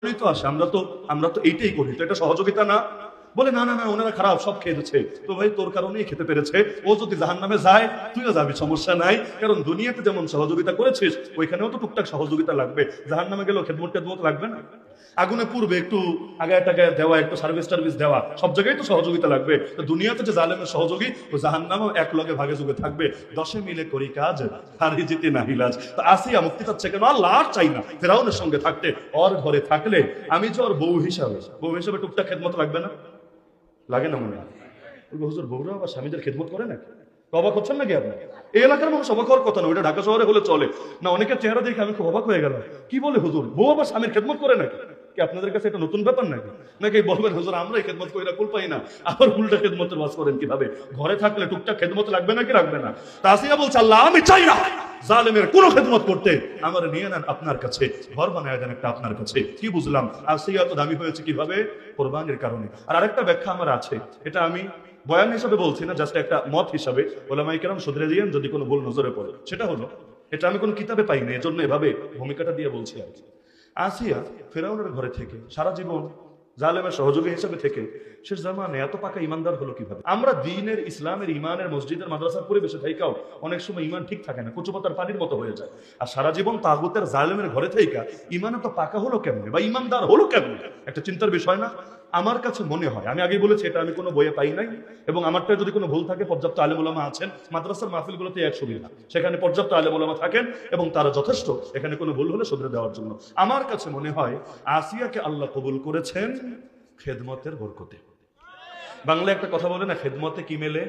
তো আসে, আমরা তো এইটাই করি, তো এটা সহযোগিতা না? বলে না না না, ওনারা খারাপ, সব খেয়ে দিচ্ছে। তো ভাই তোর কারণেই খেতে পেরেছে। ও যদি জাহান্নামে যায় তুইও যাবি, সমস্যা নাই। কারণ দুনিয়াতে যেমন সহযোগিতা করেছিস ওইখানেও তো টুকটাক সহযোগিতা লাগবে। জাহান্নামে গেলেও খেদমত টেদমত লাগবে না? আগুনে পূর্বে একটু আগায় টাকায় দেওয়া, একটু সার্ভিস টার্ভিস দেওয়া, সব জায়গায় তো সহযোগিতা লাগবে। তো দুনিয়াতে যে জালেমের সহযোগী ও জাহান্নামেও এক লগে ভাগে যুগে থাকবে। 10 মিলে করি কাজ হারি জিতে না হিলাজ। তো আসিয়া মুক্তি চাচ্ছে কেন? আল্লাহ আর চাই না ফেরাউনের সঙ্গে থাকতে। ওর ঘরে থাকলে আমি যে ওর বউ হিসাবে টুকটাক খেদমত লাগবে না? লাগে না মনে হয়? হুজুর বউরা আবার স্বামীদের খেদমত করে নাকি? অবাক হচ্ছেন নাকি আপনি? এই এলাকার মানুষ অবাক হওয়ার কথা না, ওইটা ঢাকা শহরে হলে চলে না। অনেকের চেহারা দেখে আমি খুব অবাক হয়ে গেলাম। কি বলে হুজুর, বউ আবার স্বামীর খেদমত করে নাকি? কি আপনাদের কাছে এটা নতুন ব্যাপার নাকি? নাকি বলবেন হুজুর আমরাই খেদমত কইরা কুল পাই না, আবার উল্টা খেদমতের ওয়াজ করেন কিভাবে? ঘরে থাকলে টুকটাক খেদমত লাগবে নাকি রাখবে না? তাসিয়া বলছে আল্লাহ আমি চাই না জালেমের কোন খেদমত করতে, আমার নিয়ে নেন আপনার কাছে, ঘর বানায় দেন একটা আপনার কাছে। কি বুঝলাম আসিয়া তো দামি হয়েছে কিভাবে? কোরবানির কারণে। আর আরেকটা ব্যাখ্যা আমার আছে, এটা আমি বয়ান হিসাবে বলছি না, জাস্ট একটা মত হিসাবে। ওলামায়ে কেরাম শুধরে দিয়েন যদি কোনো ভুল নজরে পড়ে। সেটা হলো, এটা আমি কোনো কিতাবে পাইনি, এজন্য এভাবে ভূমিকাটা দিয়ে বলছি আর কি। আসিয়া ফেরাউনের ঘরে থেকে সারা জীবন জালেমের সহযোগী হিসেবে থেকে শেষ জামানে এত পাকা ইমানদার হলো কিভাবে? আমরা দ্বীনের, ইসলামের, ইমানের, মসজিদের, মাদ্রাসার পরিবেশে থাইকাও অনেক সময় ইমান ঠিক থাকে না, কচুপাতার পানির মতো হয়ে যায়। আর সারা জীবন তাগুতের জালেমের ঘরে থাইকা ইমানে তো পাকা হলো কেমনে, বা ইমানদার হলো কেমনে? একটা চিন্তার বিষয় না? আমার কাছে মনে হয়, আমি আগেই বলেছি এটা আমি কোনো বইয়ে পাই নাই, এবং আমারটা যদি কোনো ভুল থাকে পর্যাপ্ত আলেম ওলামা আছেন, মাদ্রাসার মাহফিলগুলোতে এক সুবিধা, সেখানে পর্যাপ্ত আলেম ওলামা থাকেন এবং তারা যথেষ্ট এখানে কোনো ভুল হলে শুধরে দেওয়ার জন্য। আমার কাছে মনে হয় আসিয়াকে আল্লাহ কবুল করেছেন খেদমতের বরকতে। বাংলা একটা কথা বলে না, খেদমতে কি মেলে?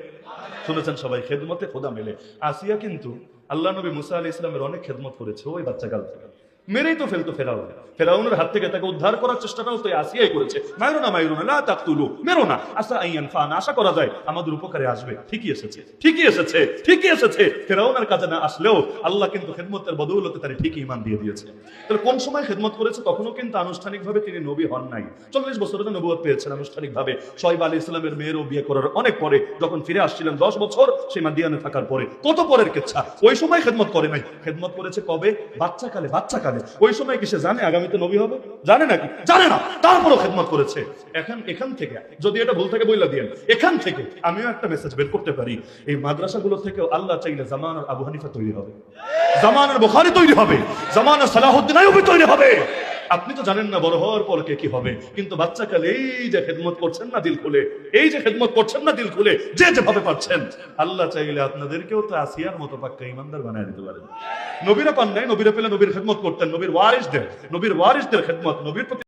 শুনেছেন সবাই, খেদমতে খোদা মেলে। আসিয়া কিন্তু আল্লাহ নবী মুসা আলাইহিস সালামের অনেক খেদমত করেছে ওই বাচ্চাকাল থেকে। মেরেই তো ফেলতো ফেরাউনের হাত থেকে তাকে উদ্ধার করার চেষ্টাটাও তো আসিয়াই করেছে। মাইরুনা লা তাকতুলু, মেরো না, আসা আইয়ান ফান, আশা করা যায় আমাদের উপকারে আসবে। ঠিকই এসেছে। ফেরাউনের কাছে না আসলেও আল্লাহ কিন্তু খেদমতের বদৌলতে তার ঠিকই ঈমান দিয়ে দিয়েছে। তাহলে কোন সময় খেদমত করেছে? তখনও কিন্তু আনুষ্ঠানিকভাবে তিনি নবী হন নাই। 40 বছরে তো নবুয়ত পেয়েছেন আনুষ্ঠানিকভাবে। শুআয়ব আলাইহিস সালামের মেয়েরও বিয়ে করার অনেক পরে, যখন ফিরে আসছিলেন 10 বছর সেই মাদিয়ানে থাকার পরে। কত পরের কেচ্ছা, ওই সময় খেদমত করে নাই। খেদমত করেছে কবে? বাচ্চাকালে। ওই সময় কি সে জানে আগামীতে নবী হবে? জানে নাকি? জানে না, তারপরও খেদমত করেছে। এখান থেকে যদি এটা ভুল থাকে বইলা দিয়েন, এখান থেকে আমিও একটা মেসেজ বের করতে পারি। এই মাদ্রাসাগুলো থেকেও আল্লাহ চাইলে জামানার আবু হানিফা তৈরি হবে, জামানার বুখারী তৈরি হবে, জামানার সালাহুদ্দিন আইয়ুবী তৈরি হবে। আপনি তো জানেন না বড় হওয়ার পর কে কি হবে, কিন্তু বাচ্চাকালে এই যে খেদমত করছেন না দিল খুলে, যে যেভাবে পারছেন, আল্লাহ চাইলে আপনাদেরকেও তো আসিয়ার মতো পাক্কা ইমানদার বানায় দিতে পারেন। নবীরা পান নাই, নবীরা পেলে নবীর খেদমত করতেন, নবীর ওয়ারিসদের খেদমত, নবীর প্রতি